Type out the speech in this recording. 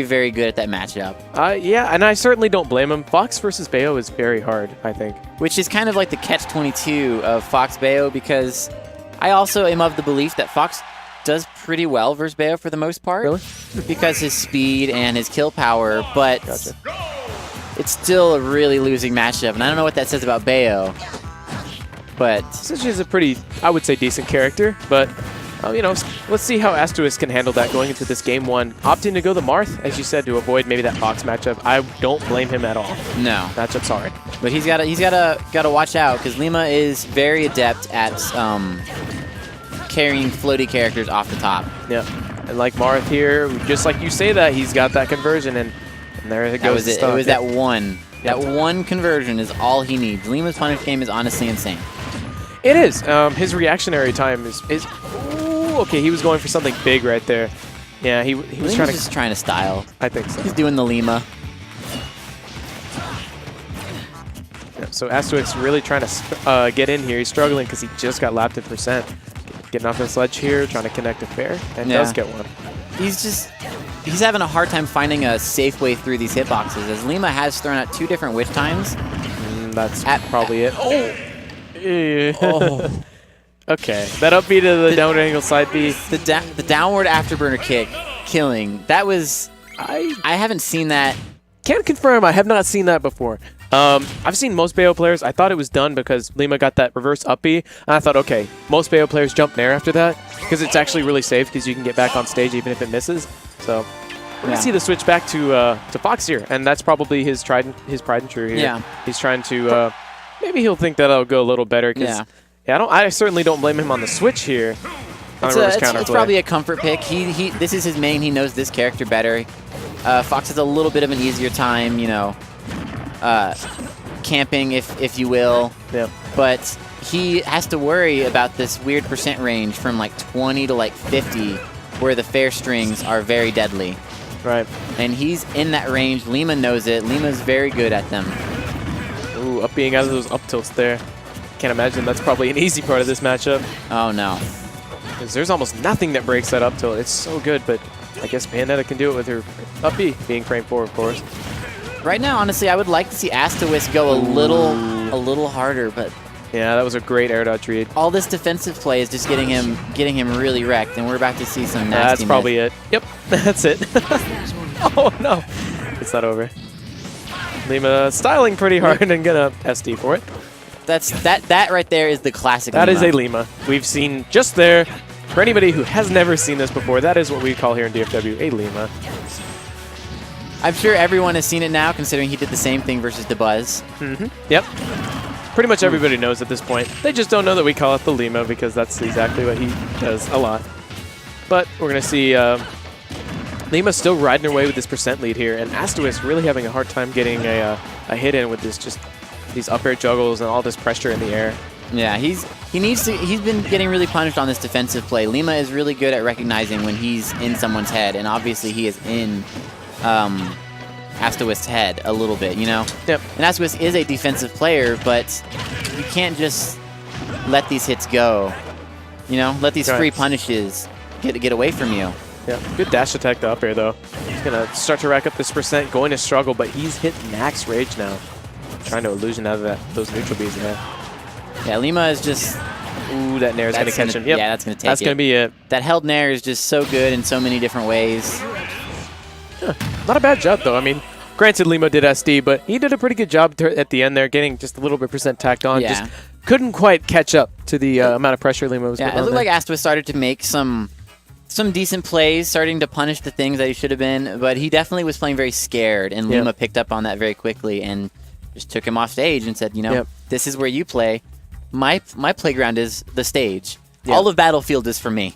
very good at that matchup. Yeah, and I certainly don't blame him. Fox versus Bayo is very hard, I think. Which is kind of like the catch-22 of Fox Bayo, because I also am of the belief that Fox does pretty well versus Bayo for the most part. Really? Because his speed and his kill power, but Gotcha. it's still a really losing matchup, and I don't know what that says about Bayo. But Such is a pretty, I would say, decent character, but you know, let's see how Astewisk can handle that going into this game one. Opting to go the Marth, as you said, to avoid maybe that Fox matchup. I don't blame him at all. no. Matchup's hard. But he's gotta watch out, because Lima is very adept at carrying floaty characters off the top. Yeah, and like Marth here, just like you say that, he's got that conversion, and there it goes. That was it. It was yeah. that one. That one conversion is all he needs. Lima's punish game is honestly insane. It is. His reactionary time is ooh, okay, he was going for something big right there. Yeah, he was Lima's trying to style. I think so. He's doing the Lima. Yeah, so Astewisk really trying to get in here. He's struggling because he just got lapped at percent. Getting off the sledge here, trying to connect a fair, and does get one. He's having a hard time finding a safe way through these hitboxes, as Lima has thrown out 2 different witch times. That's probably it. Oh! Oh. Okay, that up B to the downward angle side B. The downward afterburner kick, killing. That was... I haven't seen that. Can't confirm, I have not seen that before. I've seen most Bayo players. I thought it was done because Lima got that reverse up B, and I thought, okay, most Bayo players jump Nair after that because it's actually really safe because you can get back on stage even if it misses. So we're gonna see the switch back to Fox here, and that's probably his pride and true here. Yeah, he's trying to maybe he'll think that'll go a little better. Cause, yeah, I certainly don't blame him on the switch here. It's probably a comfort pick. This is his main. He knows this character better. Fox has a little bit of an easier time, you know, camping, if you will. Yep. But he has to worry about this weird percent range from like 20 to like 50, where the fair strings are very deadly. Right. And he's in that range. Lima knows it. Lima's very good at them. Ooh, up being out of those up tilts there. Can't imagine that's probably an easy part of this matchup. Oh, no. Because there's almost nothing that breaks that up tilt. It's so good, but I guess Bayonetta can do it with her up B being frame 4, of course. Right now, honestly, I would like to see Astewisk go a little harder, but yeah, that was a great air dodge read. All this defensive play is just getting him really wrecked, and we're about to see some nastiness. That's probably it. Yep, that's it. Oh no, it's not over. Lima styling pretty hard and gonna SD for it. That right there is the classic. That Lima. is a Lima. We've seen just there. For anybody who has never seen this before, that is what we call here in DFW a Lima. I'm sure everyone has seen it now, considering he did the same thing versus DeBuzz. Mm-hmm. Yep. Pretty much everybody knows at this point. They just don't know that we call it the Lima because that's exactly what he does a lot. But we're going to see Lima still riding her way with this percent lead here, and Astewisk really having a hard time getting a hit in with this these up air juggles and all this pressure in the air. Yeah, he's been getting really punished on this defensive play. Lima is really good at recognizing when he's in someone's head, and obviously he is in Astewisk's head a little bit, you know? Yep. And Astewisk is a defensive player, but you can't just let these hits go. You know, let these free punishes get away from you. Yeah, good dash attack to up air though. He's gonna start to rack up this percent, going to struggle, but he's hit max rage now. Trying to illusion out of those neutral bees there. Yeah, Lima is just... Ooh, that Nair is going to catch him. Yep. Yeah, that's going to take it. That's going to be it. That held Nair is just so good in so many different ways. Yeah, not a bad job, though. I mean, granted, Lima did SD, but he did a pretty good job at the end there, getting just a little bit percent tacked on. Yeah. Just couldn't quite catch up to the amount of pressure Lima was putting on. Yeah, it looked like Astewisk started to make some decent plays, starting to punish the things that he should have been, but he definitely was playing very scared, and Lima picked up on that very quickly and just took him off stage and said, you know, this is where you play. My playground is the stage. All of Battlefield is for me.